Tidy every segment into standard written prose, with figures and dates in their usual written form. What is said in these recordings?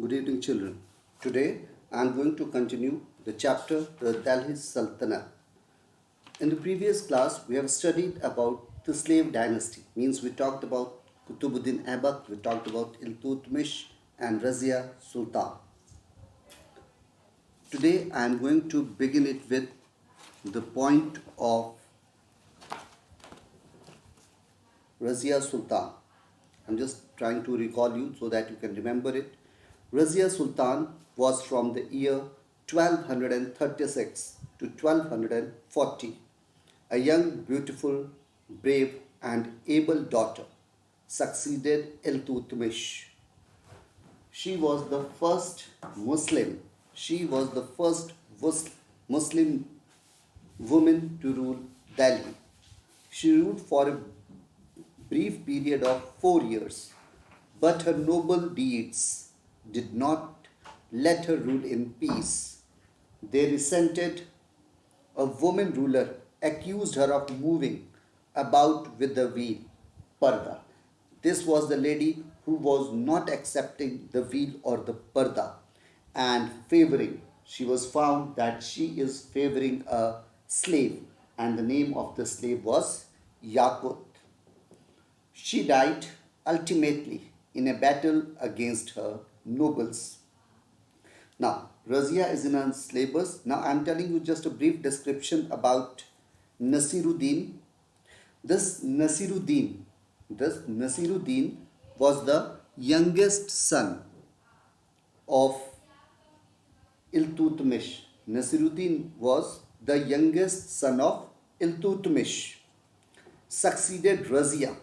Good evening, children. Today I am going to continue the chapter The Delhi Sultanate. In the previous class, we have studied about the slave dynasty. Means we talked about Kutubuddin Aibak, we talked about Iltutmish and Razia Sultan. Today I am going to begin it with the point of Razia Sultan. I'm just trying to recall you so that you can remember it. Razia Sultan was from the year 1236 to 1240. A young, beautiful, brave and able daughter succeeded Iltutmish. She was the first Muslim. She was the first Muslim woman to rule Delhi. She ruled for a brief period of 4 years, but her noble deeds did not let her rule in peace. They resented a woman ruler accused her of moving about with the veil, parda. This was the lady who was not accepting the veil or the parda and favoring. She was found that she is favoring a slave, and the name of the slave was Yakut. She died ultimately in a battle against her nobles. Now, Razia is in her syllabus. Now, I am telling you just a brief description about Nasiruddin. This Nasiruddin was the youngest son of Iltutmish. Nasiruddin was the youngest son of Iltutmish, succeeded Razia,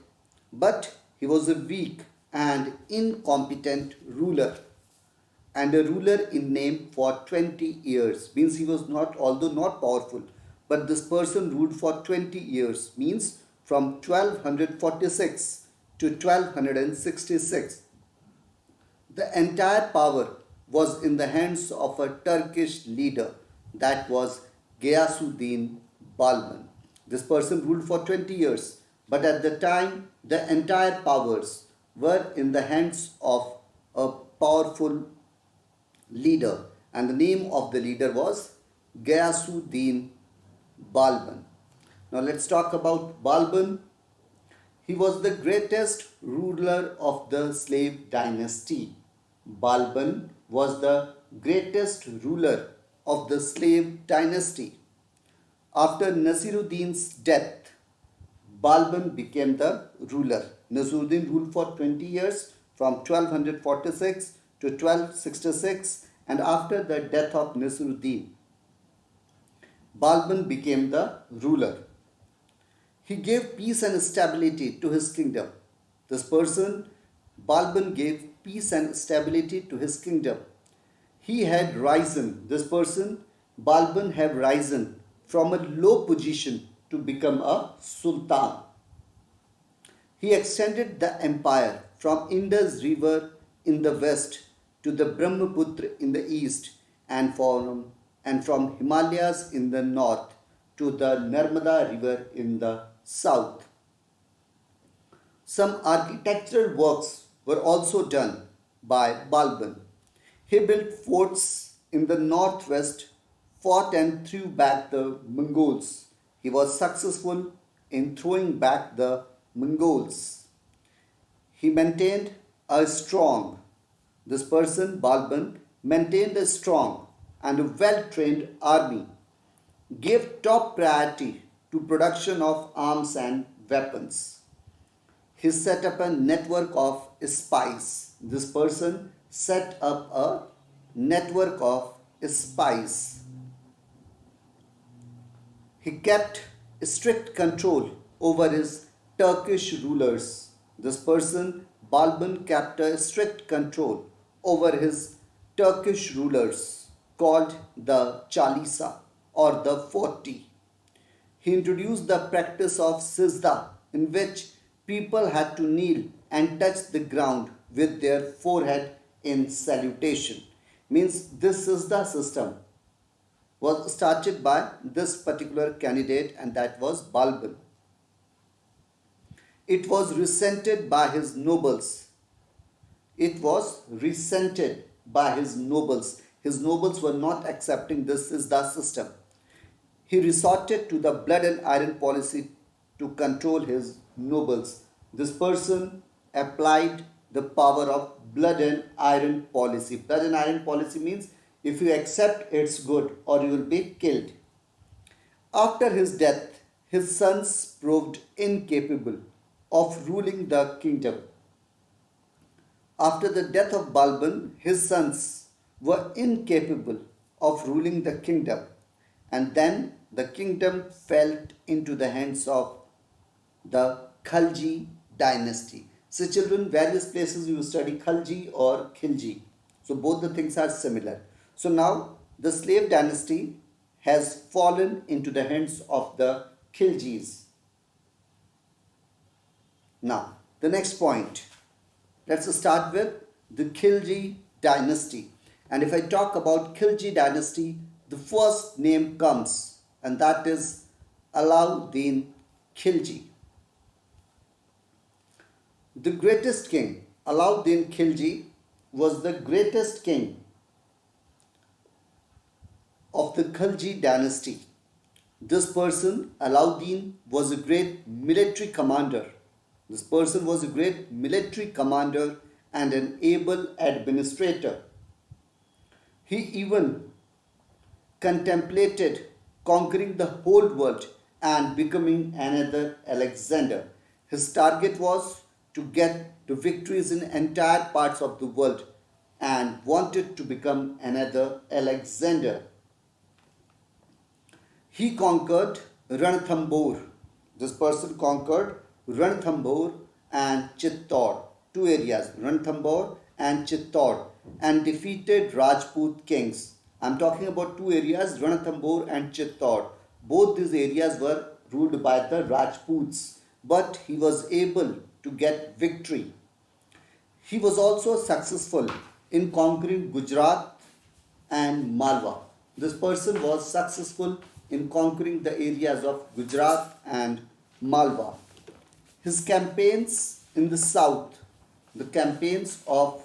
but he was a weak and incompetent ruler, and a ruler in name for 20 years. Means he was not, although not powerful, but this person ruled for 20 years, means from 1246 to 1266. The entire power was in the hands of a Turkish leader, that was Ghiyasuddin Balban. This person ruled for 20 years, but at the time the entire powers were in the hands of a powerful leader, and the name of the leader was Ghiyasuddin Balban. Now let's talk about Balban. He was the greatest ruler of the slave dynasty. Balban was the greatest ruler of the slave dynasty. After Nasiruddin's death, Balban became the ruler. Nasiruddin ruled for 20 years from 1246 to 1266, and after the death of Nasiruddin, Balban became the ruler. He gave peace and stability to his kingdom. This person, Balban, gave peace and stability to his kingdom. He had risen, this person, Balban, had risen from a low position to become a sultan. He extended the empire from Indus River in the west to the Brahmaputra in the east, and from Himalayas in the north to the Narmada River in the south. Some architectural works were also done by Balban. He built forts in the northwest, fought and threw back the Mongols. He was successful in throwing back the Mongols. He maintained a strong, this person Balban maintained a strong and a well-trained army, gave top priority to production of arms and weapons. He set up a network of spies. This person set up a network of spies. He kept strict control over his Turkish rulers. This person, Balban, kept a strict control over his Turkish rulers, called the Chalisa or the 40. He introduced the practice of Sizda, in which people had to kneel and touch the ground with their forehead in salutation. Means this Sizda system was started by this particular candidate, and that was Balban. It was resented by his nobles. It was resented by his nobles. His nobles were not accepting this is the system. He resorted to the blood and iron policy to control his nobles. This person applied the power of blood and iron policy. Blood and iron policy means if you accept, it's good, or you will be killed. After his death, his sons proved incapable of ruling the kingdom. After the death of Balban, his sons were incapable of ruling the kingdom, and then the kingdom fell into the hands of the Khilji Dynasty. So children, various places you study Khilji or Khilji. So both the things are similar. So now the slave dynasty has fallen into the hands of the Khiljis. Now the next point. Let's start with the Khilji Dynasty. And if I talk about Khilji Dynasty, the first name comes, and that is Alauddin Khilji. The greatest king, Alauddin Khilji, was the greatest king of the Khilji Dynasty. This person, Alauddin, was a great military commander. This person was a great military commander and an able administrator. He even contemplated conquering the whole world and becoming another Alexander. His target was to get the victories in entire parts of the world and wanted to become another Alexander. He conquered Ranthambore. This person conquered Ranthambore and Chittor, two areas, Ranthambore and Chittor, and defeated Rajput kings. I'm talking about two areas, Ranthambore and Chittor. Both these areas were ruled by the Rajputs, but he was able to get victory. He was also successful in conquering Gujarat and Malwa. This person was successful in conquering the areas of Gujarat and Malwa. His campaigns in the south, the campaigns of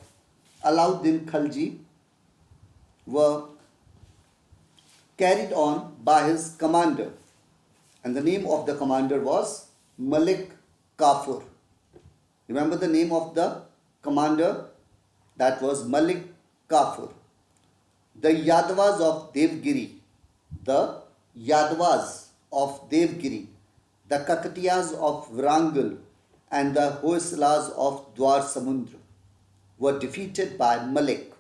Alauddin Khilji, were carried on by his commander, and the name of the commander was Malik Kafur. Remember the name of the commander? That was Malik Kafur. The Yadavas of Devgiri, the Yadavas of Devgiri, the Kakatiyas of Varangal, and the Hoysalas of Dwar Samudra were defeated by Malik,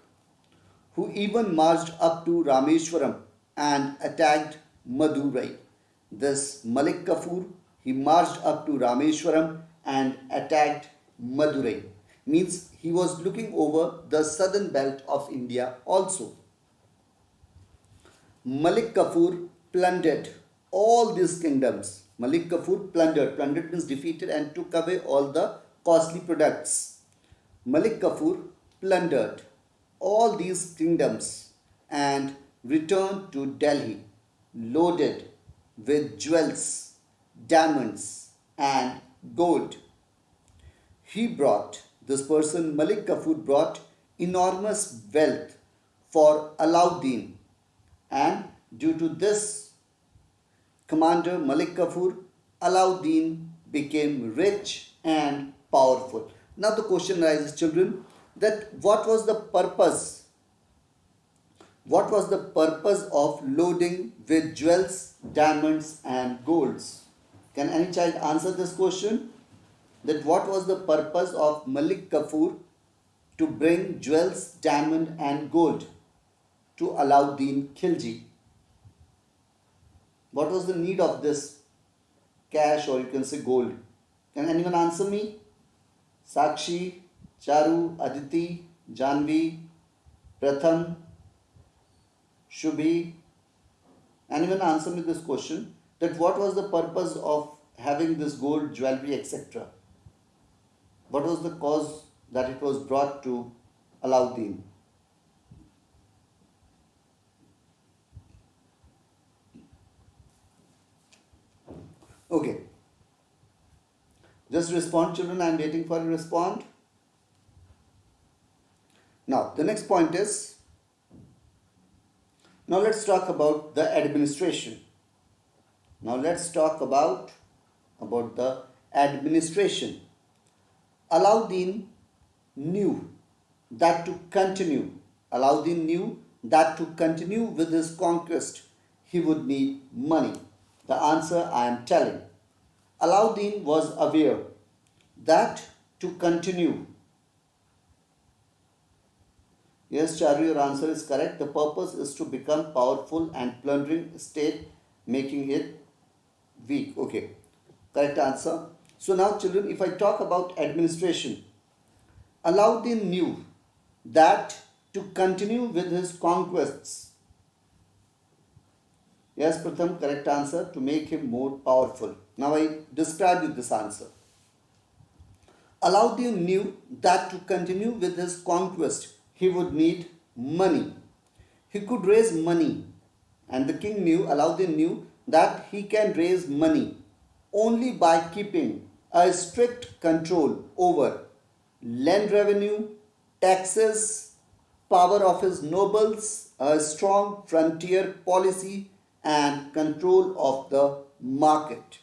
who even marched up to Rameshwaram and attacked Madurai. This Malik Kafur, he marched up to Rameshwaram and attacked Madurai. Means he was looking over the southern belt of India also. Malik Kafur plundered all these kingdoms. Malik Kafur plundered. Plundered means defeated and took away all the costly products. Malik Kafur plundered all these kingdoms and returned to Delhi loaded with jewels, diamonds and gold. This person Malik Kafur brought enormous wealth for Alauddin, and due to this commander Malik Kafur, Alauddin became rich and powerful. Now the question arises, children, that what was the purpose? What was the purpose of loading with jewels, diamonds and golds? Can any child answer this question? That what was the purpose of Malik Kafur to bring jewels, diamond and gold to Alauddin Khilji? What was the need of this cash, or you can say gold? Can anyone answer me? Sakshi, Charu, Aditi, Janvi, Pratham, Shubhi. Anyone answer me this question? That what was the purpose of having this gold jewelry, etc.? What was the cause that it was brought to Alauddin? Okay. Just respond, children. I am waiting for you to respond. Now the next point is, now let's talk about the administration. Now let's talk about the administration. Alauddin knew that to continue with his conquest, he would need money. The answer I am telling. Alauddin was aware that to continue. Yes, Charu, your answer is correct. The purpose is to become powerful and plundering state, making it weak. Okay, correct answer. So now children, if I talk about administration, Alauddin knew that to continue with his conquests. Yes, Pratham, correct answer, to make him more powerful. Now I describe you this answer. Alauddin knew that to continue with his conquest, he would need money. He could raise money, and the king knew, Alauddin knew, that he can raise money only by keeping a strict control over land revenue, taxes, power of his nobles, a strong frontier policy, and control of the market.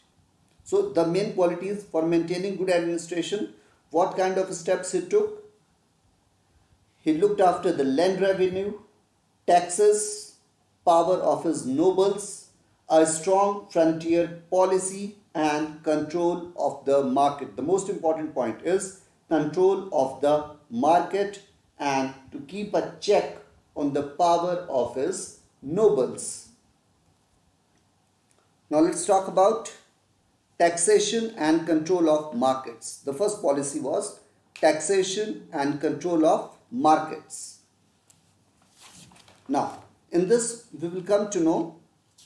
So the main qualities for maintaining good administration, what kind of steps he took? He looked after the land revenue, taxes, power of his nobles, a strong frontier policy, and control of the market. The most important point is control of the market and to keep a check on the power of his nobles. Now let's talk about taxation and control of markets. The first policy was taxation and control of markets. Now, in this we will come to know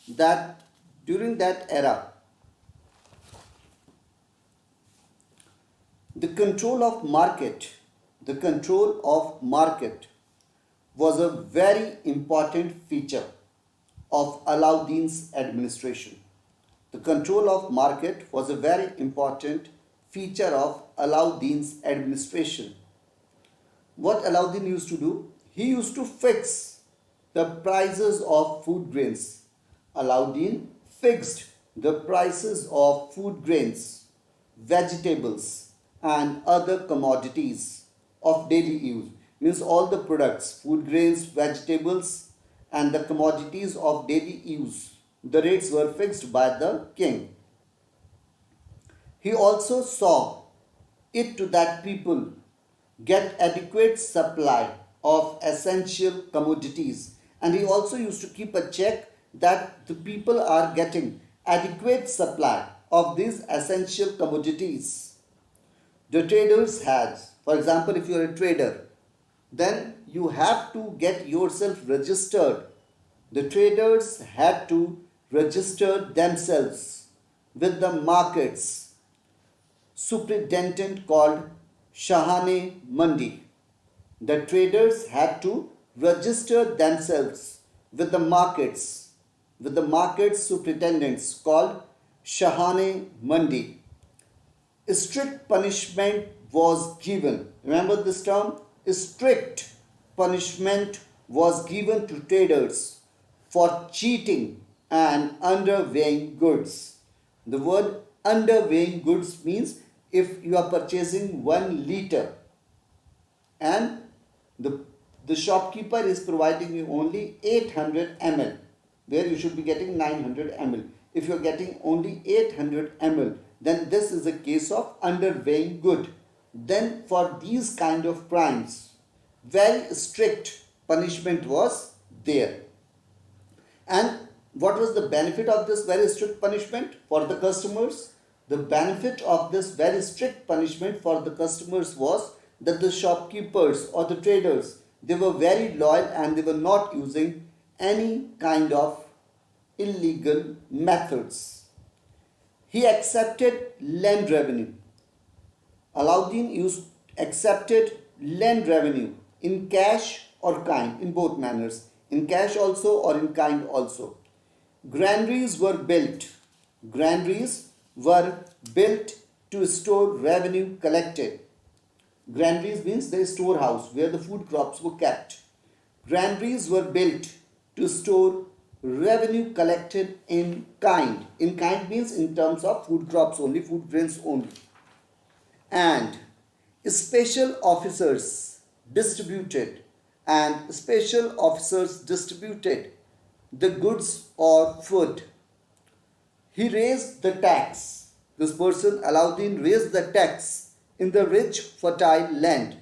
that during that era, the control of market was a very important feature of Alauddin's administration. The control of market was a very important feature of Alauddin's administration. What Alauddin used to do? He used to fix the prices of food grains. Alauddin fixed the prices of food grains, vegetables, and other commodities of daily use. Means all the products, food grains, vegetables, and the commodities of daily use. The rates were fixed by the king. He also saw it to that people get adequate supply of essential commodities, and he also used to keep a check that the people are getting adequate supply of these essential commodities. The traders had, for example, if you are a trader, then you have to get yourself registered. The traders had to register themselves with the markets superintendent called Shahane Mandi. The traders had to register themselves with the markets superintendents called Shahane Mandi. Strict punishment was given. Remember this term? Strict punishment was given to traders for cheating and underweighing goods. The word underweighing goods means if you are purchasing 1 liter and the shopkeeper is providing you only 800 ml, where you should be getting 900 ml. If you are getting only 800 ml, then this is a case of underweighing good. Then for these kind of crimes, very strict punishment was there. And what was the benefit of this very strict punishment for the customers? The benefit of this very strict punishment for the customers was that the shopkeepers or the traders, they were very loyal and they were not using any kind of illegal methods. He accepted land revenue. Alauddin accepted land revenue in cash or kind, in both manners, in cash also or in kind also. Granaries were built. Granaries were built to store revenue collected. Granaries means the storehouse where the food crops were kept. Granaries were built to store revenue collected in kind. In kind means in terms of food crops only, food grains only. And special officers distributed the goods or food. He raised the tax. This person, Alauddin, raised the tax in the rich, fertile land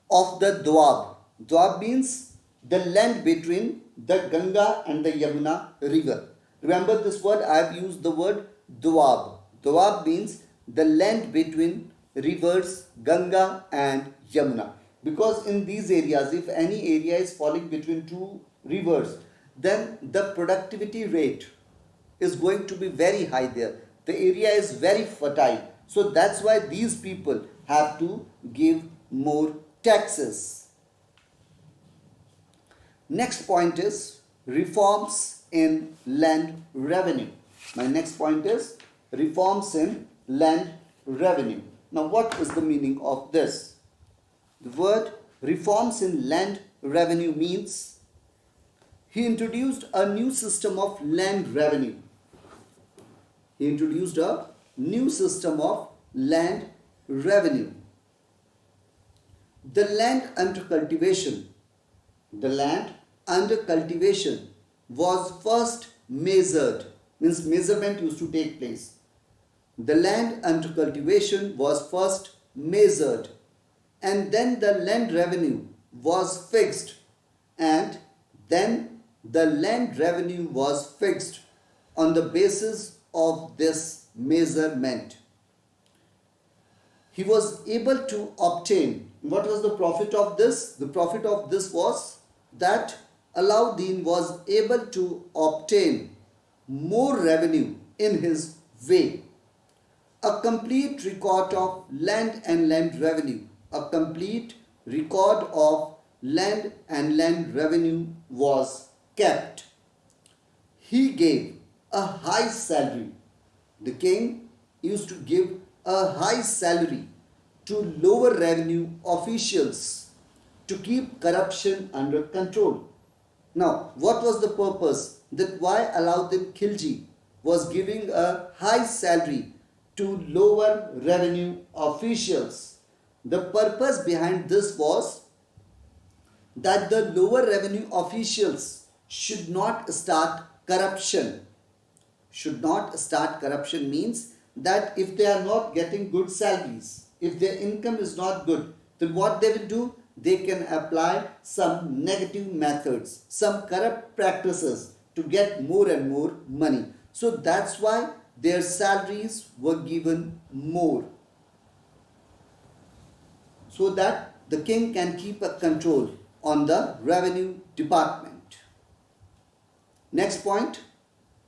of the Doab. Doab means the land between the Ganga and the Yamuna river. Remember this word, I have used the word Doab. Doab means the land between rivers Ganga and Yamuna. Because in these areas, if any area is falling between two rivers, then the productivity rate is going to be very high there. The area is very fertile. So that's why these people have to give more taxes. Next point is reforms in land revenue. My next point is reforms in land revenue. Now what is the meaning of this? The word reforms in land revenue means he introduced a new system of land revenue. He introduced a new system of land revenue. The land under cultivation was first measured, means measurement used to take place. The land under cultivation was first measured, and then the land revenue was fixed, on the basis of this measurement. He was able to obtain, what was the profit of this? The profit of this was that Alauddin was able to obtain more revenue in his way. A complete record of land and land revenue. A complete record of land and land revenue was kept. He gave a high salary. The king used to give a high salary to lower revenue officials to keep corruption under control. Now, what was the purpose? That why Alauddin Khilji was giving a high salary to lower revenue officials? The purpose behind this was that the lower revenue officials should not start corruption. Should not start corruption means that if they are not getting good salaries, if their income is not good, then what they will do? They can apply some negative methods, some corrupt practices to get more and more money. So that's why their salaries were given more, so that the king can keep a control on the revenue department. Next point,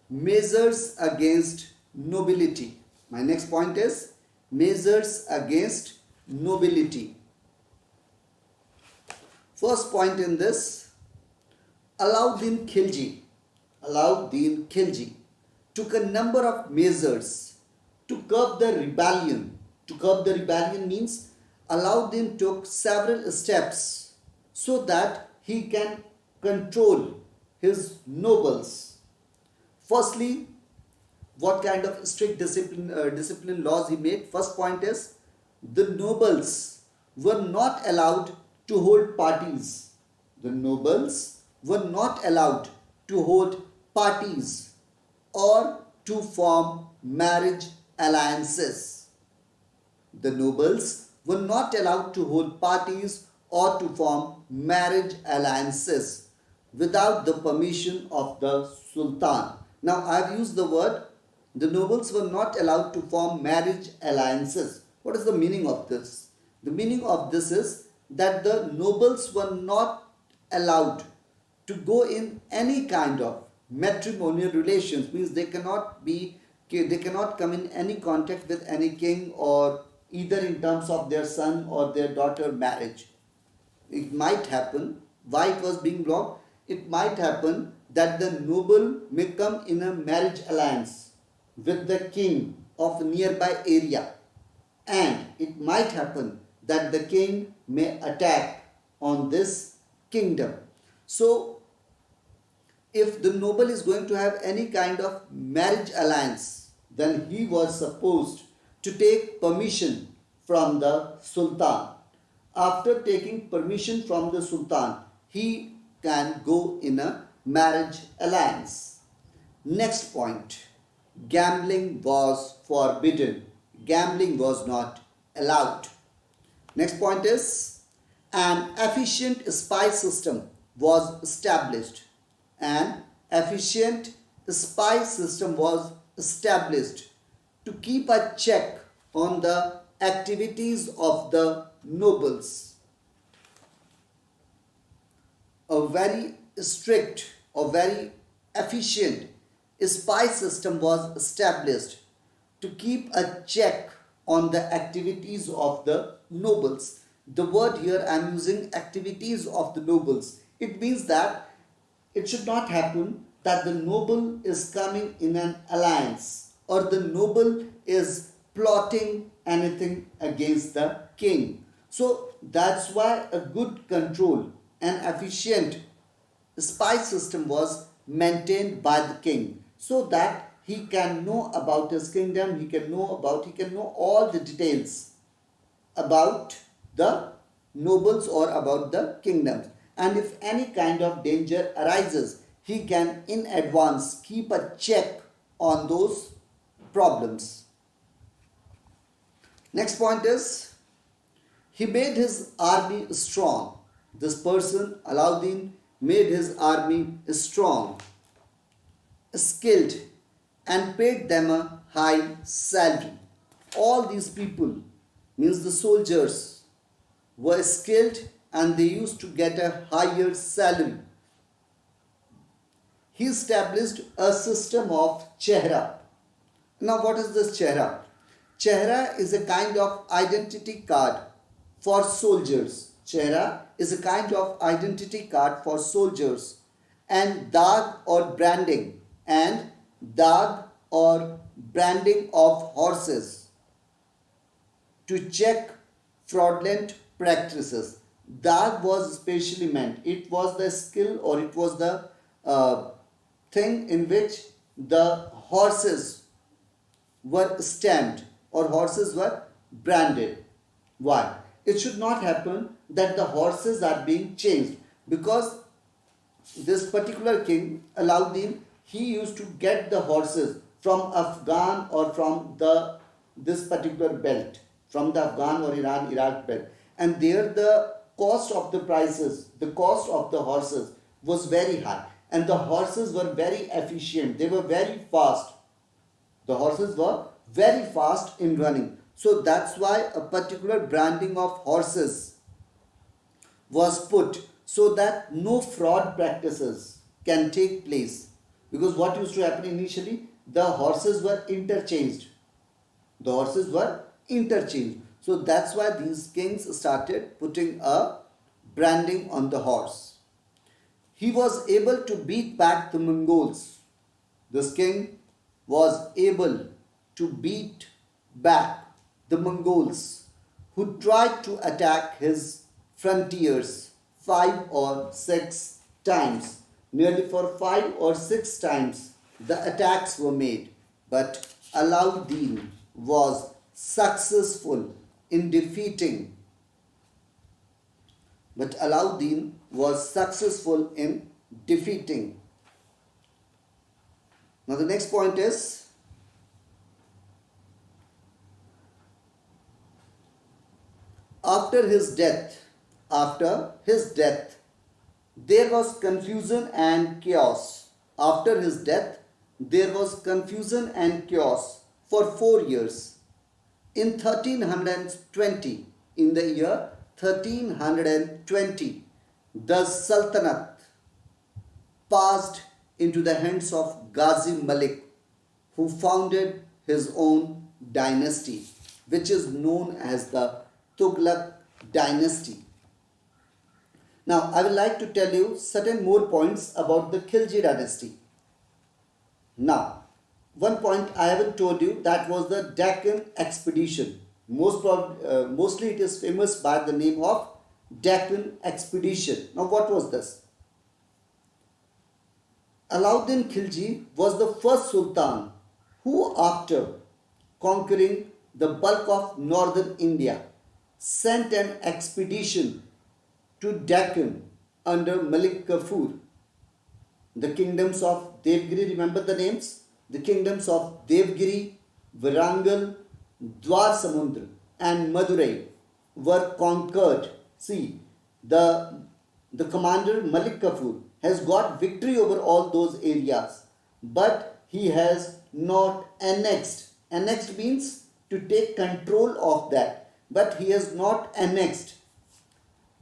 measures against nobility. My next point is measures against nobility. First point in this, Alauddin Khilji took a number of measures to curb the rebellion. To curb the rebellion means Alauddin took several steps so that he can control his nobles. Firstly, what kind of strict discipline laws he made? First point is, the nobles were not allowed to hold parties. The nobles were not allowed to hold parties or to form marriage alliances. The nobles were not allowed to hold parties or to form marriage alliances without the permission of the Sultan. Now I have used the word, the nobles were not allowed to form marriage alliances. What is the meaning of this? The meaning of this is that the nobles were not allowed to go in any kind of matrimonial relations, means they cannot come in any contact with any king, or either in terms of their son or their daughter marriage. It might happen, why it was being blocked? It might happen that the noble may come in a marriage alliance with the king of a nearby area. and it might happen that the king may attack on this kingdom. So if the noble is going to have any kind of marriage alliance, then he was supposed to take permission from the sultan. After taking permission from the sultan, he can go in a marriage alliance. Next point, gambling was forbidden. Gambling was not allowed. Next point is, an efficient spy system was established. An efficient spy system was established to keep a check on the activities of the nobles. A very strict or very efficient spy system was established to keep a check on the activities of the nobles. The word here I am using, activities of the nobles. It means that it should not happen that the noble is coming in an alliance or the noble is plotting anything against the king. So that's why a good control and efficient spy system was maintained by the king, so that he can know about his kingdom, he can know all the details about the nobles or about the kingdoms. And if any kind of danger arises, he can in advance keep a check on those problems. Next point is, he made his army strong. This person, Alauddin, made his army strong, skilled, and paid them a high salary. All these people, means the soldiers, were skilled and they used to get a higher salary. He established a system of chehra. Now what is this chehra? Chehra is a kind of identity card for soldiers. Chehra is a kind of identity card for soldiers. And dag or branding of horses to check fraudulent practices. Dag was specially meant. It was the skill or it was the thing in which the horses were stamped or horses were branded. Why? It should not happen that the horses are being changed, because this particular king, Alauddin, he used to get the horses from Afghan or from this particular belt, from the Afghan or Iran-Iraq belt. And there the cost of the prices, the cost of the horses was very high. And the horses were very efficient. They were very fast. The horses were very fast in running. So that's why a particular branding of horses was put, so that no fraud practices can take place. Because what used to happen initially, the horses were interchanged. The horses were interchanged. So that's why these kings started putting a branding on the horse. He was able to beat back the Mongols. This king was able to beat back the Mongols who tried to attack his frontiers 5 or 6 times. Nearly for 5 or 6 times the attacks were made, but Alauddin was successful in defeating. Now the next point is, after his death, there was confusion and chaos. After his death, there was confusion and chaos for 4 years. In 1320, in the year 1320, the Sultanate passed into the hands of Ghazi Malik, who founded his own dynasty, which is known as the Tughlaq dynasty. Now, I would like to tell you certain more points about the Khilji dynasty. Now, one point I haven't told you, that was the Deccan Expedition. Mostly it is famous by the name of Deccan Expedition. Now what was this? Alauddin Khilji was the first sultan who, after conquering the bulk of northern India, sent an expedition to Deccan under Malik Kafur. The kingdoms of Devgiri, remember the names? The kingdoms of Devgiri, Varangal, Dwar Samudra and Madurai were conquered. See, the commander Malik Kafur has got victory over all those areas, but he has not annexed. Annexed means to take control of that, but he has not annexed.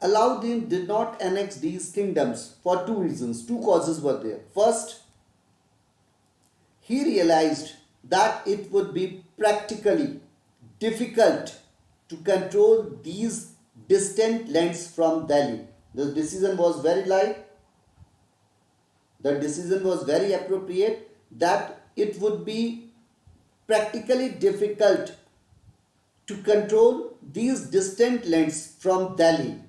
Alauddin did not annex these kingdoms for two reasons. Two causes were there. First, he realized that it would be practically difficult to control these distant lands from Delhi. The decision was very light. The decision was very appropriate that it would be practically difficult to control these distant lands from Delhi.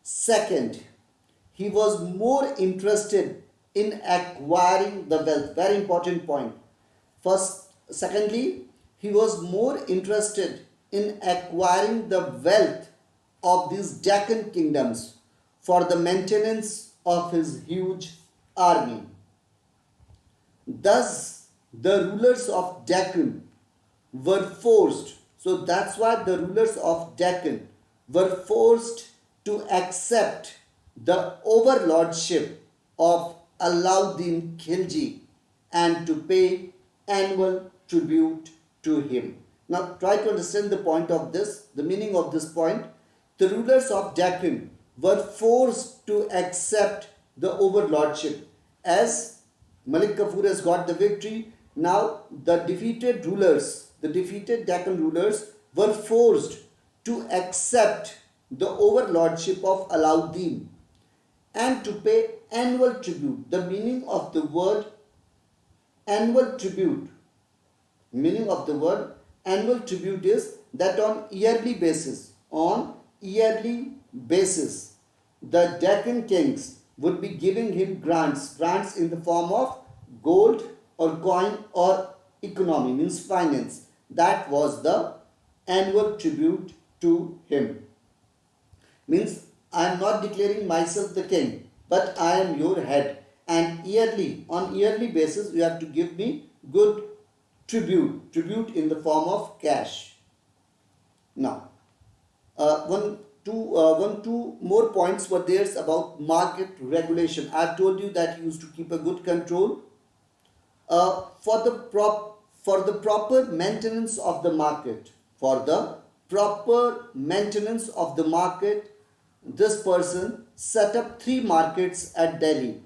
Second, he was more interested in acquiring the wealth. Very important point. Secondly, he was more interested in acquiring the wealth of these Deccan kingdoms for the maintenance of his huge army. Thus, the rulers of Deccan were forced. So that's why the rulers of Deccan were forced to accept the overlordship of Alauddin Khilji and to pay annual tribute to him. Now try to understand the point of this, the meaning of this point. The rulers of Deccan were forced to accept the overlordship. As Malik Kafur has got the victory, now the defeated Deccan rulers were forced to accept the overlordship of Alauddin and to pay annual tribute. The meaning of the word annual tribute, is that on yearly basis, the Deccan kings would be giving him grants in the form of gold or coin or economy, means finance. That was the annual tribute to him. Means I am not declaring myself the king, but I am your head, and on yearly basis you have to give me good tribute in the form of cash. Now, two more points were there about market regulation. I told you that he used to keep a good control for the proper maintenance of the market. This person set up 3 markets at Delhi.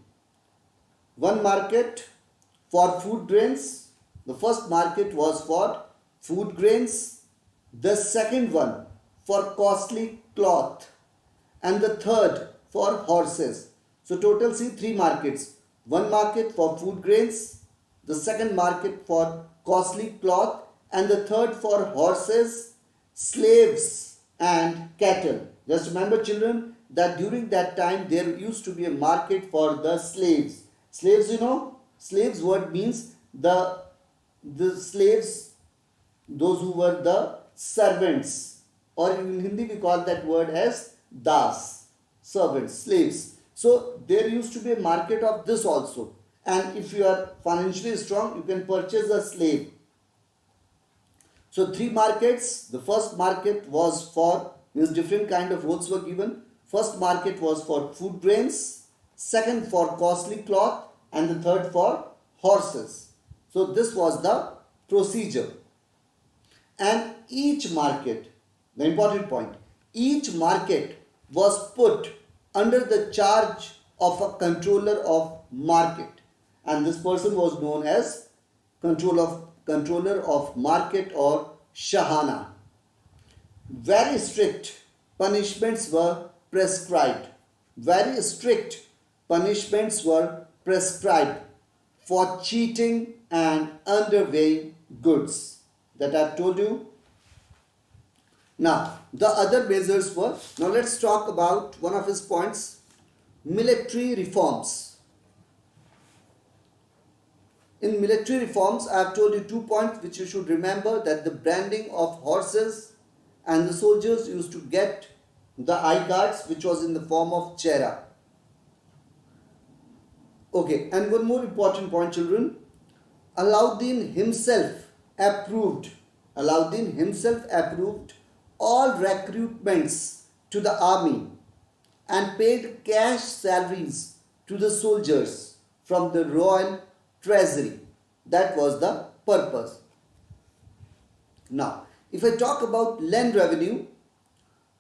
One market for food grains. The first market was for food grains. The second one for costly cloth. And the third for horses. So total see 3 markets. One market for food grains. The second market for costly cloth. And the third for horses, slaves and cattle. Just remember, children, that during that time there used to be a market for the slaves. Slaves, slaves word means the slaves, those who were the servants, or in Hindi we call that word as das, servants, slaves. So there used to be a market of this also. And if you are financially strong, you can purchase a slave. So 3 markets. The first market was for, means different kind of roles were given. First market was for food grains, second for costly cloth, and the third for horses. So this was the procedure. And each market, the important point, each market was put under the charge of a controller of market. And this person was known as controller of market or Shahana. Very strict punishments were prescribed. For cheating and underweighing goods. That I have told you. Now, the other measures were, now let's talk about one of his points, military reforms. In military reforms, I have told you 2 points which you should remember, that the branding of horses, and the soldiers used to get the eye guards which was in the form of chera. Okay, and one more important point, children. Alauddin himself approved all recruitments to the army and paid cash salaries to the soldiers from the royal treasury. That was the purpose. Now, if I talk about land revenue,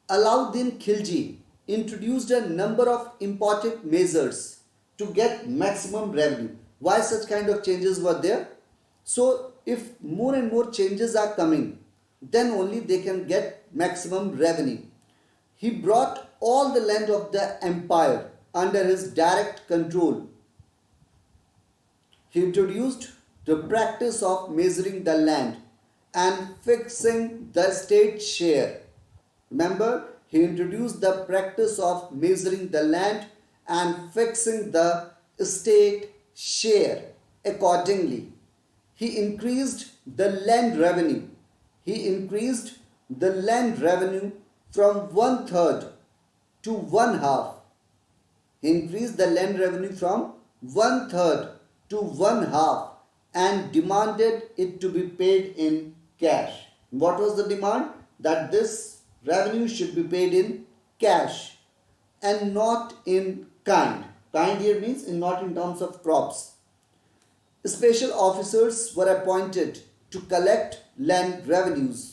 Alauddin Khilji introduced a number of important measures to get maximum revenue. Why such kind of changes were there? So, if more and more changes are coming, then only they can get maximum revenue. He brought all the land of the empire under his direct control. He introduced the practice of measuring the land and fixing the state share. Remember, he introduced the practice of measuring the land and fixing the state share accordingly. He increased the land revenue. From 1/3 to 1/2. He increased the land revenue from 1/3 to 1/2 and demanded it to be paid in cash. What was the demand? That this revenue should be paid in cash and not in kind. Kind here means not in terms of crops. Special officers were appointed to collect land revenues.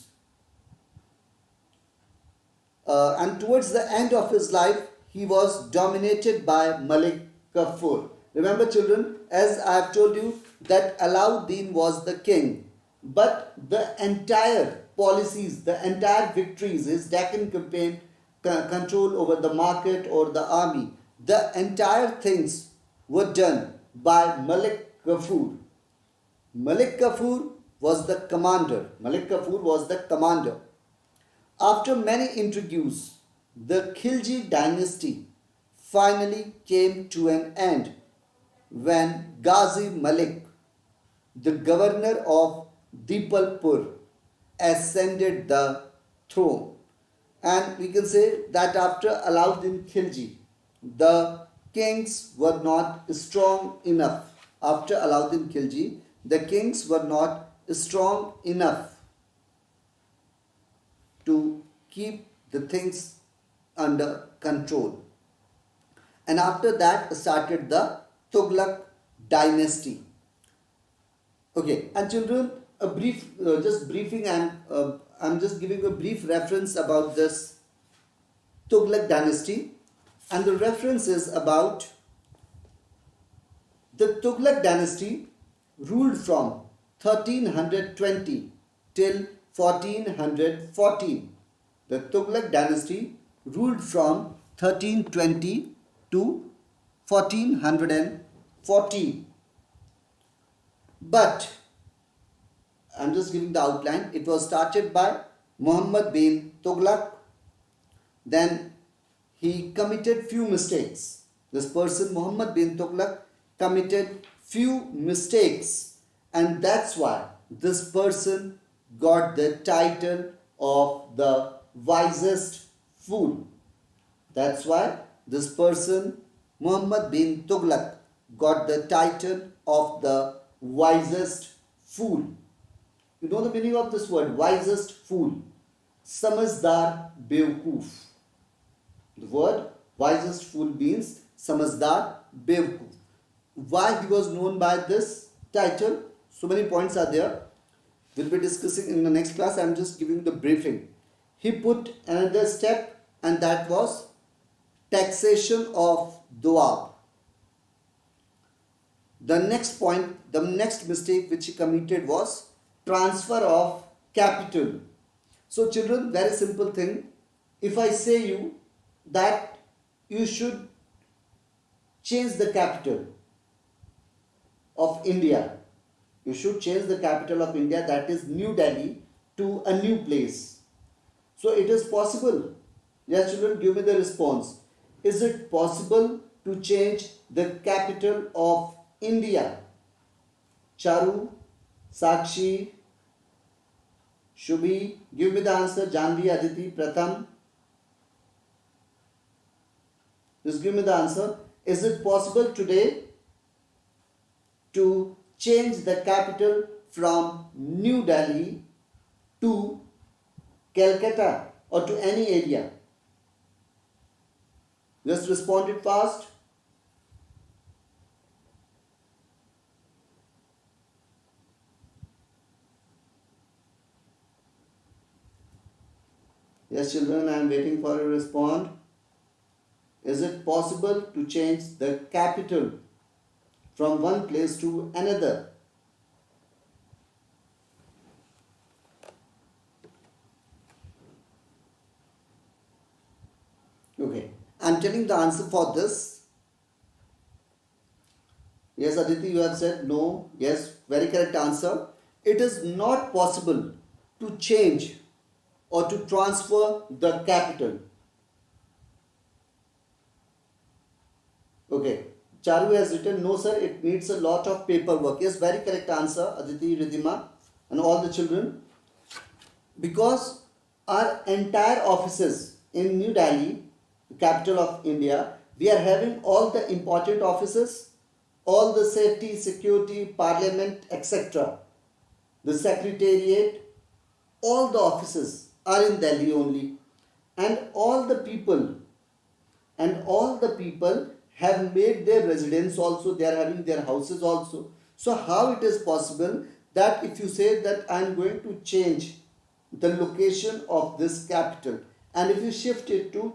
And towards the end of his life, he was dominated by Malik Kafur. Remember, children, as I have told you, that Alauddin was the king, but the entire policies, the entire victories, his Deccan campaign, control over the market or the army, the entire things were done by Malik Kafur. Malik Kafur was the commander. After many intrigues, the Khilji Dynasty finally came to an end when Ghazi Malik, the governor of Dipalpur, ascended the throne. And we can say that after Alauddin Khilji, the kings were not strong enough. After Alauddin Khilji, the kings were not strong enough to keep the things under control. And after that started the Tughlaq dynasty. Okay, and children, a brief, I'm just giving a brief reference about this Tughlaq dynasty, and the reference is about the Tughlaq dynasty ruled from 1320 till 1414. The Tughlaq dynasty ruled from 1320 to 1414. But I'm just giving the outline. It was started by Muhammad bin Tughlaq. Then he committed few mistakes. This person, Muhammad bin Tughlaq, committed few mistakes, and that's why this person got the title of the wisest fool. That's why this person, Muhammad bin Tughlaq, got the title of the wisest fool. You know the meaning of this word, wisest fool? Samazdar Bewkoof. The word wisest fool means Samazdar Bewkoof. Why he was known by this title? So many points are there. We'll be discussing in the next class. I'm just giving the briefing. He put another step, and that was taxation of Doab. The next point, the next mistake which he committed was transfer of capital. So children, very simple thing. If I say you that you should change the capital of India, that is New Delhi, to a new place. So it is possible. Yes, children, give me the response. Is it possible to change the capital of India? Charu, Sakshi, Shubhi, give me the answer. Janvi, Aditi, Pratham. Just give me the answer. Is it possible today to change the capital from New Delhi to Calcutta or to any area? Just respond it fast. Yes, children, I am waiting for a response. Is it possible to change the capital from one place to another? Okay, I am telling the answer for this. Yes, Aditi, you have said no. Yes, very correct answer. It is not possible to change or to transfer the capital. Okay, Charu has written, no sir, it needs a lot of paperwork. Yes, very correct answer, Aditi, Ridhima, and all the children. Because our entire offices in New Delhi, the capital of India, we are having all the important offices, all the safety, security, parliament, etc. The secretariat, all the offices are in Delhi only. And all the people have made their residence also, they are having their houses also. So how it is possible that if you say that I am going to change the location of this capital and if you shift it to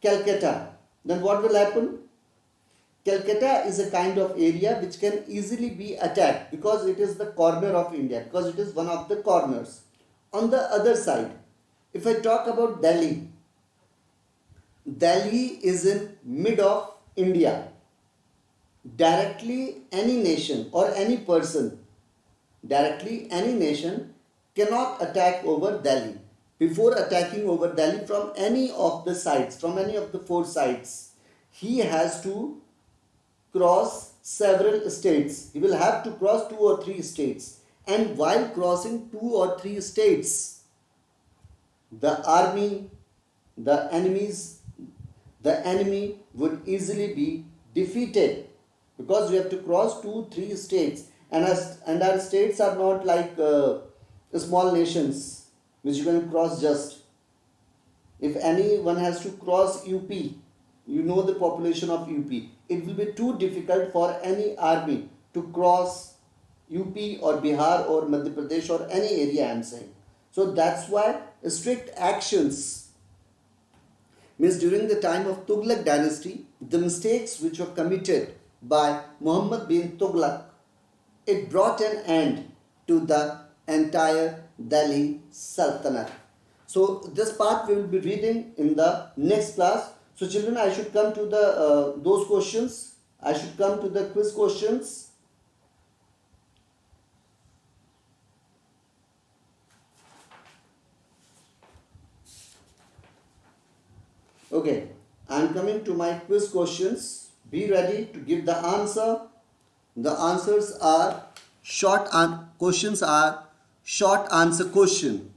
Calcutta, then what will happen? Calcutta is a kind of area which can easily be attacked because it is the corner of India, because it is one of the corners. On the other side, if I talk about Delhi, Delhi is in mid of India. Directly any nation or any person, directly any nation cannot attack over Delhi. Before attacking over Delhi from any of the sides, from any of the four sides, he has to cross several states. He will have to cross 2 or 3 states. And while crossing 2 or 3 states, the army, the enemy would easily be defeated because we have to cross 2-3 states, and our states are not like small nations which you can cross just. If anyone has to cross UP, you know the population of UP, it will be too difficult for any army to cross UP or Bihar or Madhya Pradesh or any area, I am saying. So that's why strict actions means during the time of Tughlaq dynasty, the mistakes which were committed by Muhammad bin Tughlaq, it brought an end to the entire Delhi Sultanate. So this part we will be reading in the next class. So children, I should come to the those questions. I should come to the quiz questions. Okay, I am coming to my quiz questions. Be ready to give the answer. The answers are short questions are short answer question.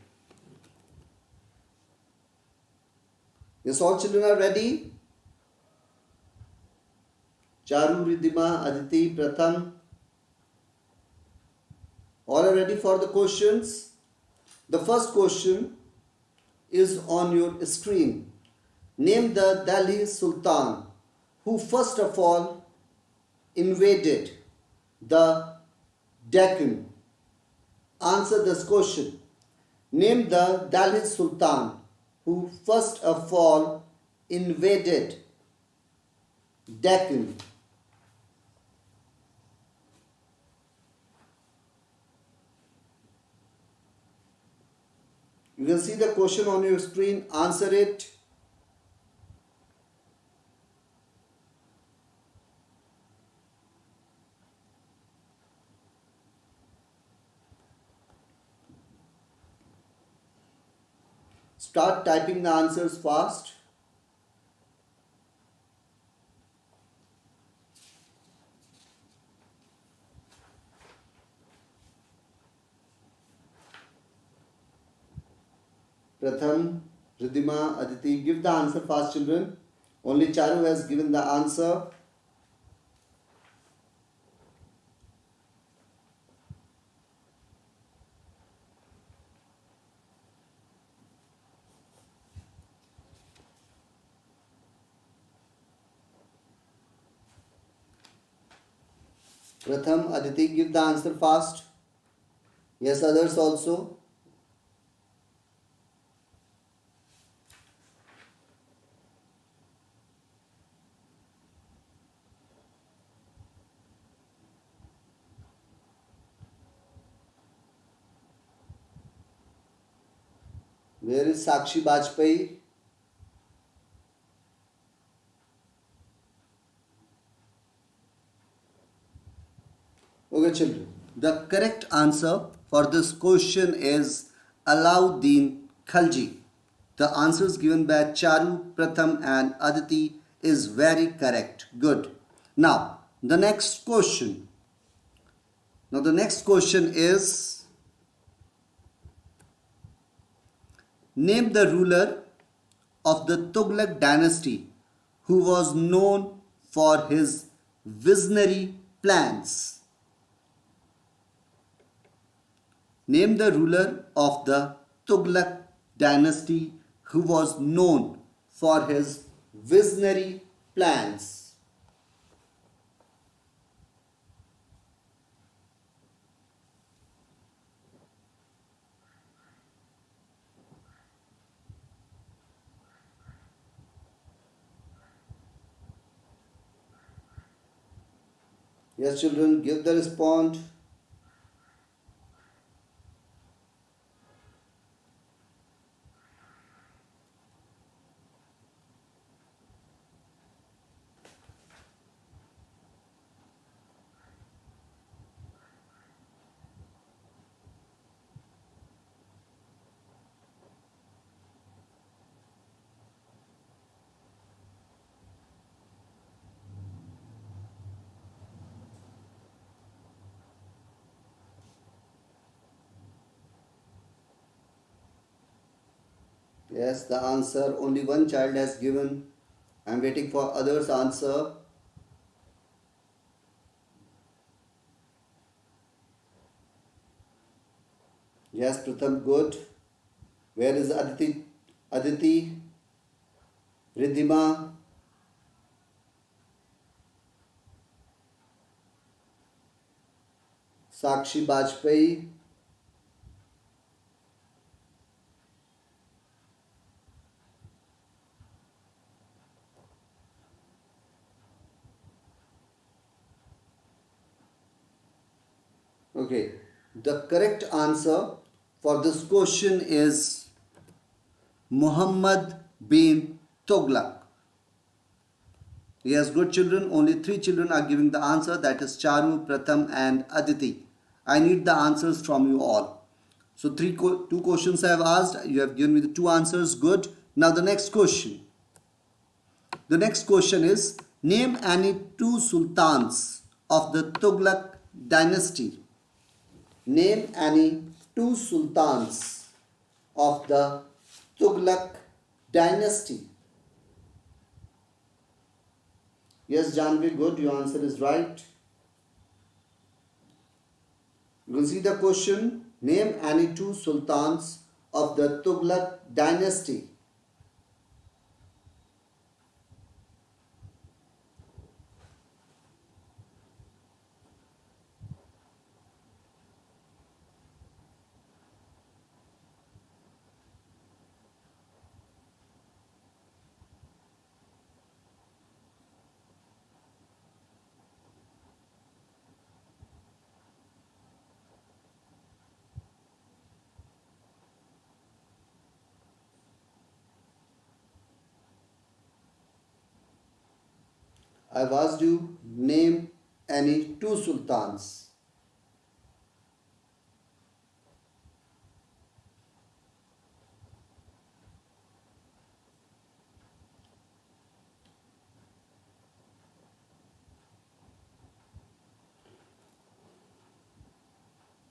Yes, all children are ready. Charu, Ridhima, Aditi, Pratham. All are ready for the questions. The first question is on your screen. Name the Delhi Sultan who first of all invaded the Deccan. Answer this question. Name the Delhi Sultan who first of all invaded Deccan. You can see the question on your screen. Answer it. Start typing the answers fast. Pratham, Ridhima, Aditi, give the answer fast, children. Only Charu has given the answer. Pratham, Aditi, give the answer fast. Yes, others also. Where is Sakshi Bajpai? Okay, children. The correct answer for this question is Alauddin Khilji. The answers given by Charu, Pratham and Aditi is very correct. Good. Now, the next question. Now, the next question is, name the ruler of the Tughlaq dynasty who was known for his visionary plans. Name the ruler of the Tughlaq dynasty who was known for his visionary plans. Yes, children, give the response. Yes, the answer only one child has given. I am waiting for others' answer. Yes, Pratham, good. Where is Aditi? Aditi, Ridhima, Sakshi Bajpai. Okay, the correct answer for this question is Muhammad bin Tughlaq. Yes, good children. Only 3 children are giving the answer. That is Charu, Pratham and Aditi. I need the answers from you all. So two questions I have asked. You have given me the 2 answers. Good. Now the next question. The next question is, name any 2 sultans of the Tughlaq dynasty. Name any 2 sultans of the Tughlaq dynasty. Yes, Janvi, good. Your answer is right. You can see the question. Name any 2 sultans of the Tughlaq dynasty. I've asked you, name any 2 sultans.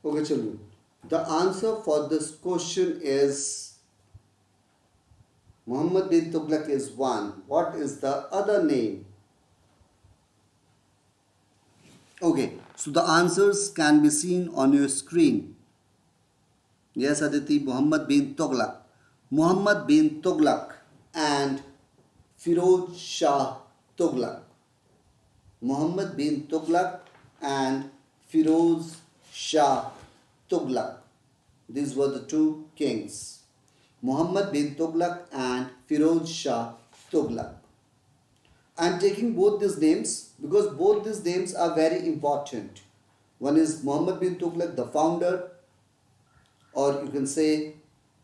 Okay, children. The answer for this question is Muhammad bin Tughlaq is one. What is the other name? Okay, so the answers can be seen on your screen. Yes, Aditi, Muhammad bin Tughlaq. Muhammad bin Tughlaq and Firoz Shah Tughlaq. Muhammad bin Tughlaq and Firoz Shah Tughlaq. These were the two kings. Muhammad bin Tughlaq and Firoz Shah Tughlaq. I am taking both these names because both these names are very important. One is Muhammad bin Tughlaq, the founder, or you can say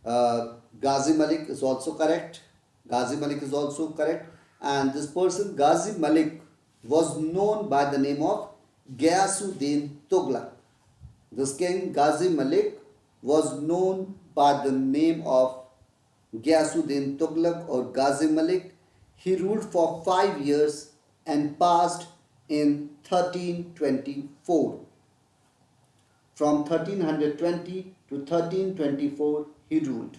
Ghazi Malik is also correct. Ghazi Malik is also correct. And this person, Ghazi Malik, was known by the name of Ghiyasuddin Tughlaq. This king, Ghazi Malik, was known by the name of Ghiyasuddin Tughlaq or Ghazi Malik. He ruled for 5 years and passed in 1324. From 1320 to 1324 he ruled.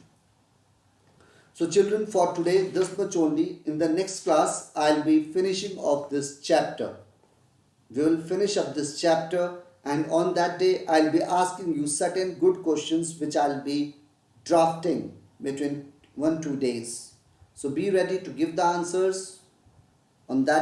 So children, for today this much only. In the next class I'll be finishing off this chapter. We will finish up this chapter, and on that day I'll be asking you certain good questions which I'll be drafting between 1-2 days. So be ready to give the answers on that